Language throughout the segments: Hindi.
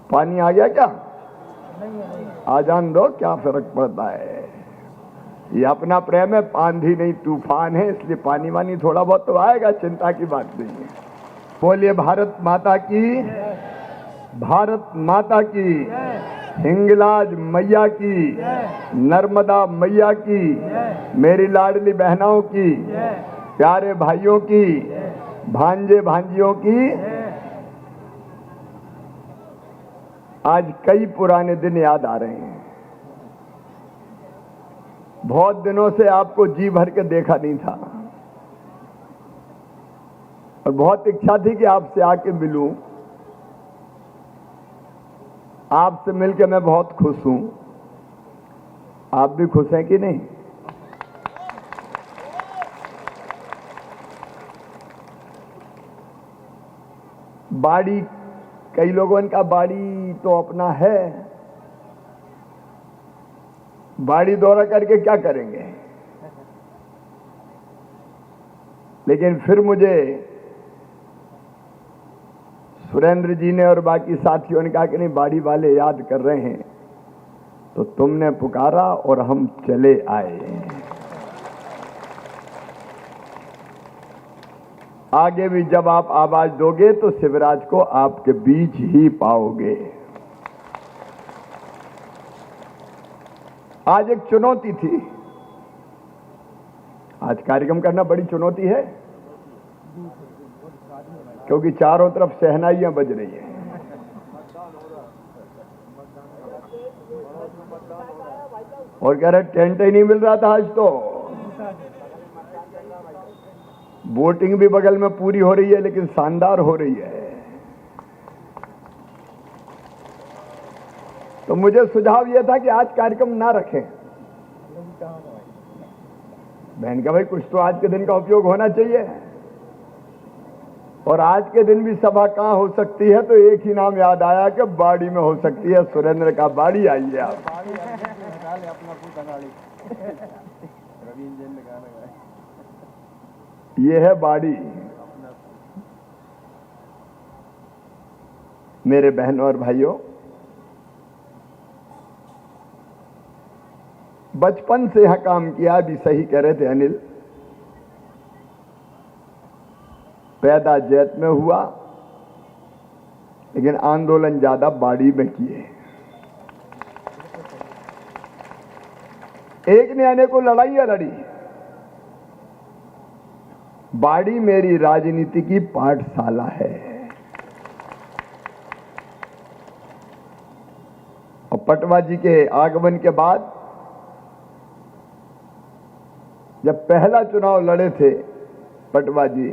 पानी आ गया क्या? आ जान दो, क्या फर्क पड़ता है। ये अपना प्रेम है, आंधी नहीं तूफान है, इसलिए पानी वानी थोड़ा बहुत तो आएगा, चिंता की बात नहीं है। बोलिए भारत माता की, भारत माता की, हिंगलाज मैया की, नर्मदा मैया की, मेरी लाडली बहनों की, प्यारे भाइयों की, भांजे भांजियों की। आज कई पुराने दिन याद आ रहे हैं। बहुत दिनों से आपको जी भर के देखा नहीं था और बहुत इच्छा थी कि आपसे आके मिलूं। आपसे मिलके मैं बहुत खुश हूं। आप भी खुश हैं कि नहीं? बाड़ी, कई लोगों का बाड़ी तो अपना है, बाड़ी दौरा करके क्या करेंगे। लेकिन फिर मुझे सुरेंद्र जी ने और बाकी साथियों ने कहा कि नहीं, बाड़ी वाले याद कर रहे हैं, तो तुमने पुकारा और हम चले आए। आगे भी जब आप आवाज दोगे तो शिवराज को आपके बीच ही पाओगे। आज एक चुनौती थी, आज कार्यक्रम करना बड़ी चुनौती है, क्योंकि चारों तरफ शहनाइयां बज रही हैं। और कह रहे टेंट ही नहीं मिल रहा था आज तो। वोटिंग भी बगल में पूरी हो रही है, लेकिन शानदार हो रही है। तो मुझे सुझाव यह था कि आज कार्यक्रम ना रखें। बहन का भाई, कुछ तो आज के दिन का उपयोग होना चाहिए। और आज के दिन भी सभा कहां हो सकती है, तो एक ही नाम याद आया कि बाड़ी में हो सकती है। सुरेंद्र का बाड़ी, आइए आप। ये है बाड़ी। मेरे बहनों और भाइयों, बचपन से यह काम किया, भी सही कह रहे थे अनिल। पैदा जैत में हुआ, लेकिन आंदोलन ज्यादा बाड़ी में किए। एक ने अनेकों लड़ाइयां लड़ी। बाड़ी मेरी राजनीति की पाठशाला है। और पटवा जी के आगमन के बाद जब पहला चुनाव लड़े थे पटवा जी,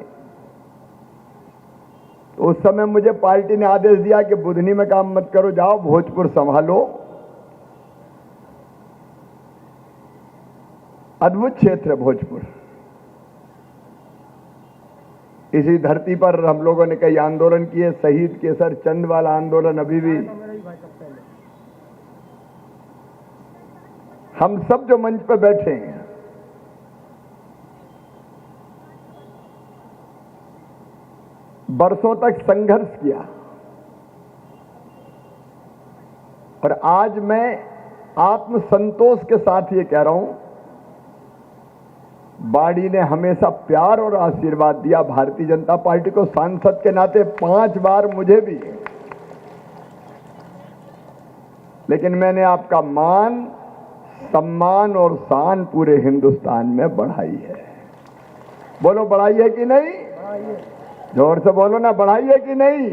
तो उस समय मुझे पार्टी ने आदेश दिया कि बुधनी में काम मत करो, जाओ भोजपुर संभालो। अद्भुत क्षेत्र है भोजपुर। इसी धरती पर हम लोगों ने कई आंदोलन किए। शहीद केसर चंद वाला आंदोलन अभी भी, हम सब जो मंच पर बैठे हैं, बरसों तक संघर्ष किया। और आज मैं आत्मसंतोष के साथ ये कह रहा हूं, बाड़ी ने हमेशा प्यार और आशीर्वाद दिया भारतीय जनता पार्टी को। सांसद के नाते 5 बार मुझे भी, लेकिन मैंने आपका मान, सम्मान और शान पूरे हिंदुस्तान में बढ़ाई है। बोलो बढ़ाई है कि नहीं? जोर से बोलो ना, बढ़ाई है कि नहीं?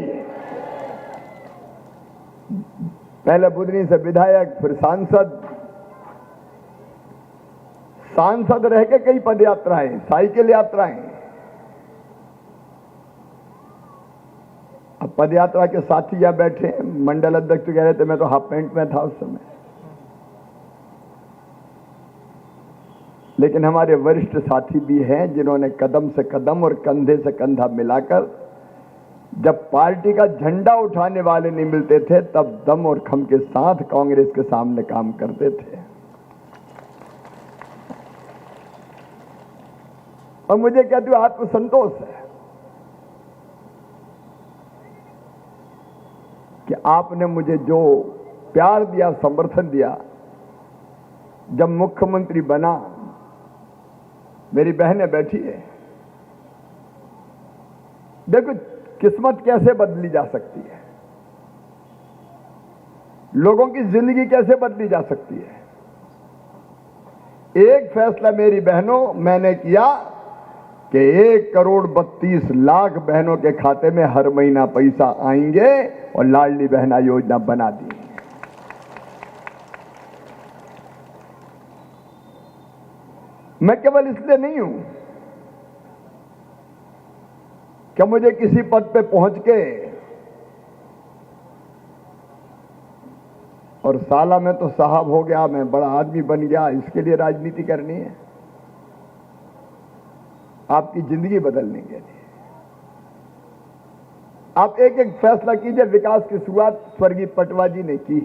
पहले बुधनी से विधायक, फिर सांसद, सांसद रह के कई पद यात्राएं, साइकिल यात्राएं। अब पद यात्रा के साथी यहां बैठे, मंडल अध्यक्ष कह रहे थे मैं तो हाफ पैंट में था उस समय। लेकिन हमारे वरिष्ठ साथी भी हैं जिन्होंने कदम से कदम और कंधे से कंधा मिलाकर, जब पार्टी का झंडा उठाने वाले नहीं मिलते थे, तब दम और खम के साथ कांग्रेस के सामने काम करते थे। और मुझे कहते हो आत्मसंतोष है कि आपने मुझे जो प्यार दिया, समर्थन दिया, जब मुख्यमंत्री बना, मेरी बहनें बैठी है, देखो किस्मत कैसे बदली जा सकती है, लोगों की जिंदगी कैसे बदली जा सकती है। एक फैसला मेरी बहनों मैंने किया कि 1,32,00,000 बहनों के खाते में हर महीना पैसा आएंगे और लाडली बहना योजना बना दी। मैं केवल इसलिए नहीं हूं कि मुझे किसी पद पे पहुंच के और साला में तो साहब हो गया, मैं बड़ा आदमी बन गया, इसके लिए राजनीति करनी है। आपकी जिंदगी बदलने के लिए आप एक एक फैसला कीजिए। विकास की शुरुआत स्वर्गीय पटवा जी ने की,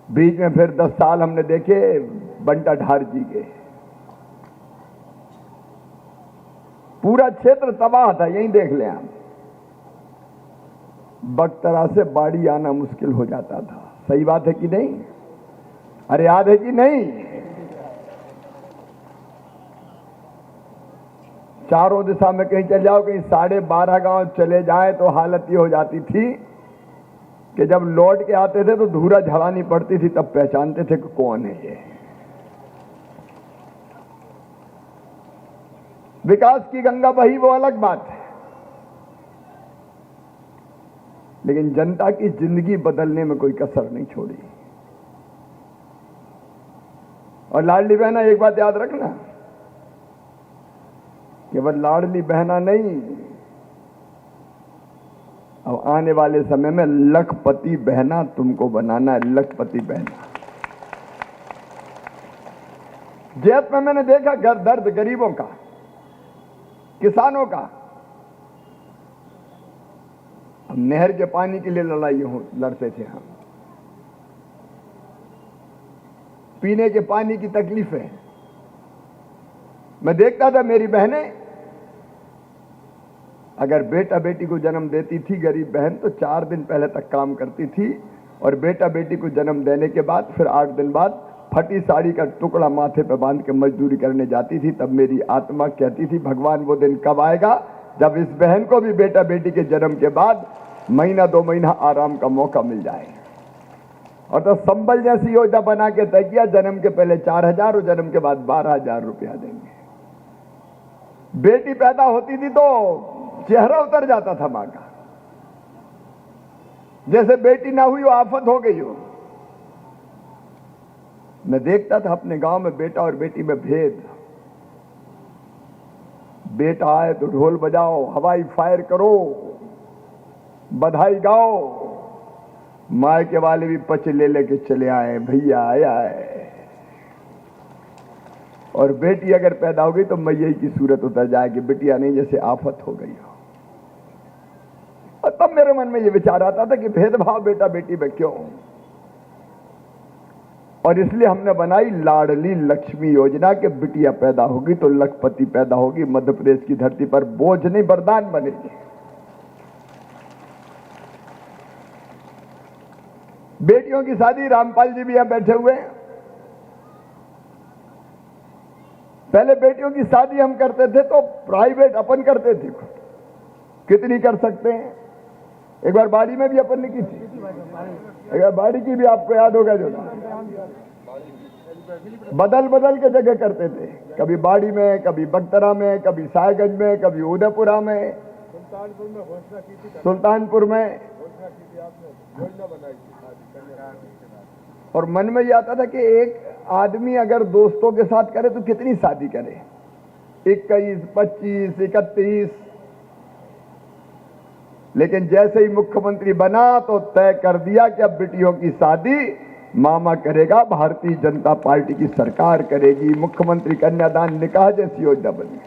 बीच में फिर 10 साल हमने देखे बंटा ढार जी के। पूरा क्षेत्र तबाह था, यहीं देख लें आप। बगतरा से बाड़ी आना मुश्किल हो जाता था। सही बात है कि नहीं? अरे याद है कि नहीं? चारों दिशा में कहीं चले जाओ, कहीं 12.5 गांव चले जाए तो हालत ये हो जाती थी कि जब लौट के आते थे तो धूरा झड़ानी पड़ती थी, तब पहचानते थे कि कौन है ये। विकास की गंगा बही वो अलग बात है, लेकिन जनता की जिंदगी बदलने में कोई कसर नहीं छोड़ी। और लाडली बहना, एक बात याद रखना, केवल लाडली बहना नहीं, अब आने वाले समय में लखपति बहना तुमको बनाना है। लखपति बहना। जैत में मैंने देखा दर्द गरीबों का, किसानों का। हम नहर के पानी के लिए लड़ते थे, हम पीने के पानी की तकलीफें मैं देखता था। मेरी बहनें अगर बेटा बेटी को जन्म देती थी, गरीब बहन, तो 4 दिन पहले तक काम करती थी, और बेटा बेटी को जन्म देने के बाद फिर 8 दिन बाद फटी साड़ी का टुकड़ा माथे पे बांध के मजदूरी करने जाती थी। तब मेरी आत्मा कहती थी, भगवान वो दिन कब आएगा जब इस बहन को भी बेटा बेटी के जन्म के बाद महीना 2 महीना आराम का मौका मिल जाए। और तो संबल जैसी योजना बना के तय किया, जन्म के पहले 4,000 और जन्म के बाद 12,000 रुपया देंगे। बेटी पैदा होती थी तो चेहरा उतर जाता था मां का, जैसे बेटी ना हुई हो, आफत हो गई हो। मैं देखता था अपने गांव में बेटा और बेटी में भेद। बेटा आए तो ढोल बजाओ, हवाई फायर करो, बधाई गाओ। मायके वाले भी पच ले लेके चले आए, भैया आया है। और बेटी अगर पैदा हो गई तो मैया की सूरत उतर जाएगी, बिटिया नहीं जैसे आफत हो गई हो। और तब मेरे मन में ये विचार आता था कि भेदभाव बेटा बेटी में क्यों। और इसलिए हमने बनाई लाडली लक्ष्मी योजना कि बिटिया पैदा होगी तो लखपति पैदा होगी। मध्य प्रदेश की धरती पर बोझ नहीं, वरदान बनेगी। बेटियों की शादी, रामपाल जी भी यहां बैठे हुए हैं। पहले बेटियों की शादी हम करते थे तो प्राइवेट अपन करते थे। कितनी कर सकते हैं? एक बार बाड़ी में भी अपन ने की थी। एक बार बाड़ी की भी आपको याद होगा, जो बदल बदल के जगह करते थे। कभी बाड़ी में, कभी बगतरा में, कभी सायगंज में, कभी उदयपुरा में, सुल्तानपुर में। और मन में यह आता था कि एक आदमी अगर दोस्तों के साथ करे तो कितनी शादी करे, 21, 25, 31। लेकिन जैसे ही मुख्यमंत्री बना तो तय कर दिया कि अब बेटियों की शादी मामा करेगा, भारतीय जनता पार्टी की सरकार करेगी। मुख्यमंत्री कन्यादान निकाह जैसी योजना बनी।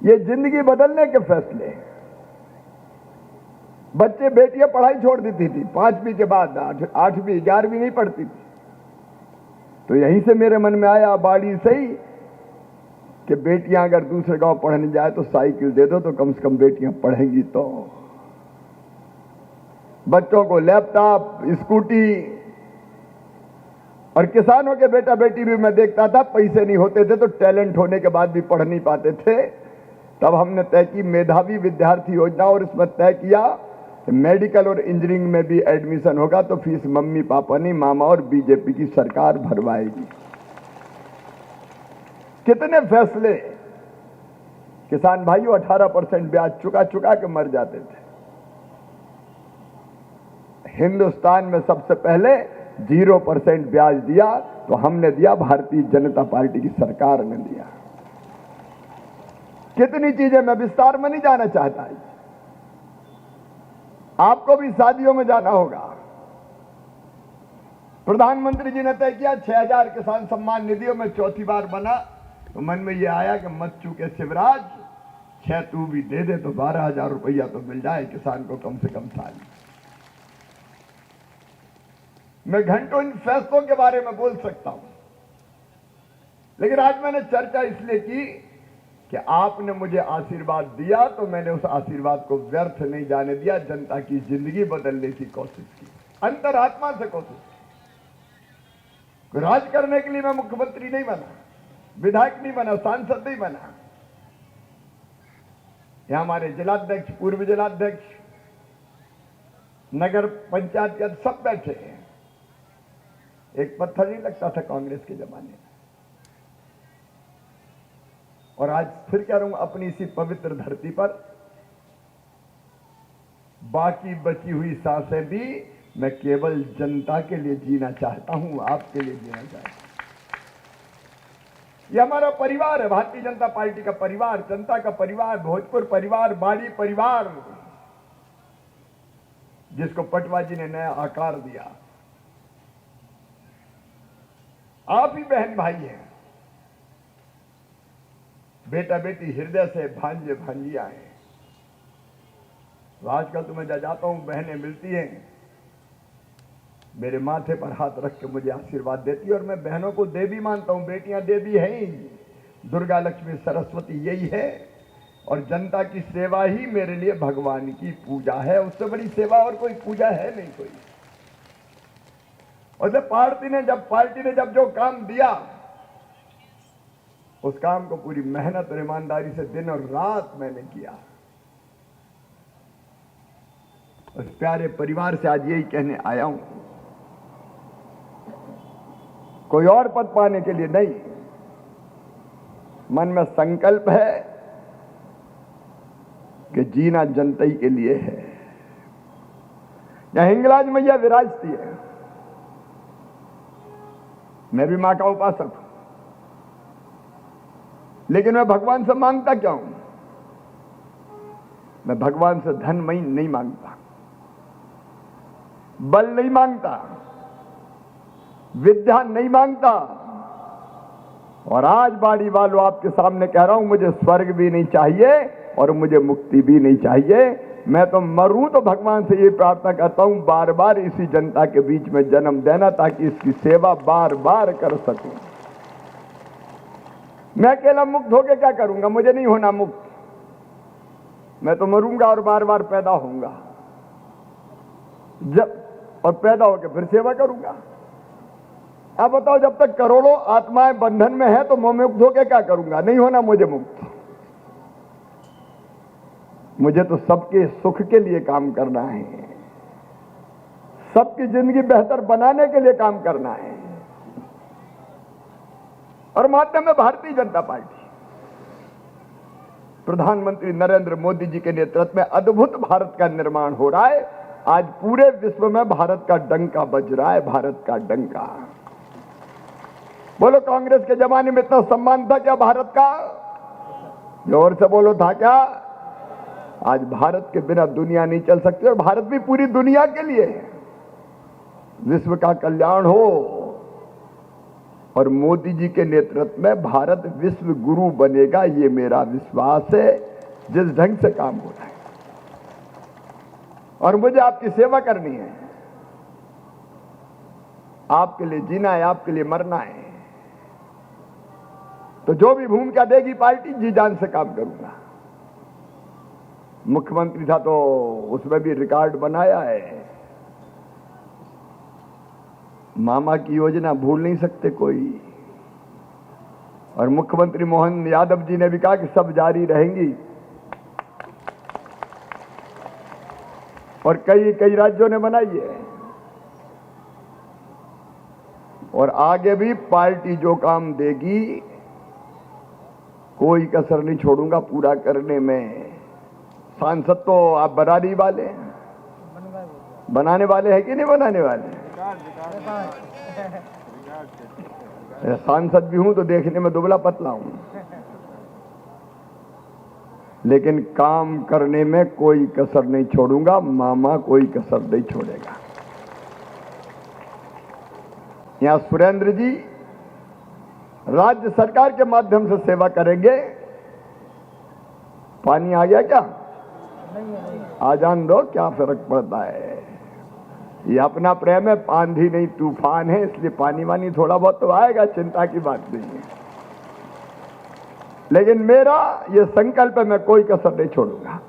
ये जिंदगी बदलने के फैसले। बच्चे, बेटियां पढ़ाई छोड़ देती थी 5वीं के बाद, 8वीं 11वीं नहीं पढ़ती थी। तो यहीं से मेरे मन में आया, बाड़ी से ही कि बेटियां अगर दूसरे गांव पढ़ने जाए तो साइकिल दे दो, तो कम से कम बेटियां पढ़ेंगी। तो बच्चों को लैपटॉप, स्कूटी, और किसानों के बेटा बेटी भी मैं देखता था पैसे नहीं होते थे तो टैलेंट होने के बाद भी पढ़ नहीं पाते थे। तब हमने तय की मेधावी विद्यार्थी योजना, और इसमें तय किया मेडिकल और इंजीनियरिंग में भी एडमिशन होगा तो फीस मम्मी पापा नहीं, मामा और बीजेपी की सरकार भरवाएगी। कितने फैसले किसान भाइयों 18% ब्याज चुका चुका के मर जाते थे। हिंदुस्तान में सबसे पहले 0% ब्याज दिया तो हमने दिया, भारतीय जनता पार्टी की सरकार ने दिया। कितनी चीजें मैं विस्तार में नहीं जाना चाहता। आपको भी शादियों में जाना होगा। प्रधानमंत्री जी ने तय किया 6000 किसान सम्मान निधियों में चौथी बार बना, तो मन में यह आया कि मत चूके शिवराज, 6 तू भी दे दे तो 12,000 रुपया तो मिल जाए किसान को कम से कम साल। मैं घंटों इन फैसलों के बारे में बोल सकता हूं, लेकिन आज मैंने चर्चा इसलिए की कि आपने मुझे आशीर्वाद दिया तो मैंने उस आशीर्वाद को व्यर्थ नहीं जाने दिया। जनता की जिंदगी बदलने की कोशिश की, अंतरात्मा से कोशिश की। राज करने के लिए मैं मुख्यमंत्री नहीं बना, विधायक नहीं बना, सांसद नहीं बना। यहां हमारे जिलाध्यक्ष, पूर्व जिलाध्यक्ष, नगर पंचायत के सब बैठे हैं। एक पत्थर नहीं लगता था कांग्रेस के जमाने में। और आज फिर कह रहा हूं, अपनी इसी पवित्र धरती पर बाकी बची हुई सांसें भी मैं केवल जनता के लिए जीना चाहता हूं, आपके लिए जीना चाहता हूं। यह हमारा परिवार है, भारतीय जनता पार्टी का परिवार, जनता का परिवार, भोजपुर परिवार, बाड़ी परिवार, जिसको पटवा जी ने नया आकार दिया। आप ही बहन भाई हैं, बेटा बेटी हृदय से भांजे भांजियां हैं। तो आजकल तो मैं जाता हूं, बहनें मिलती हैं, मेरे माथे पर हाथ रख के मुझे आशीर्वाद देती है, और मैं बहनों को देवी मानता हूं। बेटियां देवी हैं ही, दुर्गा लक्ष्मी सरस्वती यही है, और जनता की सेवा ही मेरे लिए भगवान की पूजा है। उससे बड़ी सेवा और कोई पूजा है नहीं कोई। और जब पार्टी ने जब जो काम दिया, उस काम को पूरी मेहनत और ईमानदारी से दिन और रात मैंने किया। उस प्यारे परिवार से आज यही कहने आया हूं, कोई और पद पाने के लिए नहीं, मन में संकल्प है कि जीना जनता ही के लिए है। यहां हिंगलाज मैया विराजती है, मैं भी मां का उपासक हूं, लेकिन मैं भगवान से मांगता क्या हूं? मैं भगवान से धन नहीं मांगता, बल नहीं मांगता, विद्या नहीं मांगता। और आज बाड़ी वालों आपके सामने कह रहा हूं, मुझे स्वर्ग भी नहीं चाहिए और मुझे मुक्ति भी नहीं चाहिए। मैं तो मरूं तो भगवान से ये प्रार्थना करता हूं, बार बार इसी जनता के बीच में जन्म देना, ताकि इसकी सेवा बार बार कर सकूं। मैं अकेला मुक्त होकर क्या करूंगा? मुझे नहीं होना मुक्त। मैं तो मरूंगा और बार बार पैदा होऊंगा, और पैदा होकर फिर सेवा करूंगा। अब बताओ, जब तक करोड़ों आत्माएं बंधन में है तो मैं मुक्त होकर क्या करूंगा? नहीं होना मुझे मुक्त। मुझे तो सबके सुख के लिए काम करना है, सबकी जिंदगी बेहतर बनाने के लिए काम करना है। और माध्यम में भारतीय जनता पार्टी, प्रधानमंत्री नरेंद्र मोदी जी के नेतृत्व में अद्भुत भारत का निर्माण हो रहा है। आज पूरे विश्व में भारत का डंका बज रहा है, भारत का डंका। बोलो, कांग्रेस के जमाने में इतना सम्मान था क्या भारत का? जोर से बोलो, था क्या? आज भारत के बिना दुनिया नहीं चल सकती, और भारत भी पूरी दुनिया के लिए है। विश्व का कल्याण हो, और मोदी जी के नेतृत्व में भारत विश्व गुरु बनेगा, ये मेरा विश्वास है, जिस ढंग से काम हो रहा है। और मुझे आपकी सेवा करनी है, आपके लिए जीना है, आपके लिए मरना है। तो जो भी भूमिका देगी पार्टी जी जान से काम करूंगा। मुख्यमंत्री था तो उसमें भी रिकॉर्ड बनाया है। मामा की योजना भूल नहीं सकते कोई। और मुख्यमंत्री मोहन यादव जी ने भी कहा कि सब जारी रहेंगी। और कई कई राज्यों ने बनाई है। और आगे भी पार्टी जो काम देगी कोई कसर नहीं छोड़ूंगा पूरा करने में। सांसद तो आप बनाने वाले हैं, बनाने वाले हैं कि नहीं बनाने वाले? सांसद भी हूं तो देखने में दुबला पतला हूं, लेकिन काम करने में कोई कसर नहीं छोड़ूंगा। मामा कोई कसर नहीं छोड़ेगा। यहां सुरेंद्र जी राज्य सरकार के माध्यम से सेवा करेंगे। पानी आ गया क्या? आ जान दो, क्या फर्क पड़ता है। ये अपना प्रेम है, आंधी नहीं तूफान है, इसलिए पानी वानी थोड़ा बहुत तो आएगा, चिंता की बात नहीं है। लेकिन मेरा ये संकल्प है, मैं कोई कसर नहीं छोड़ूंगा।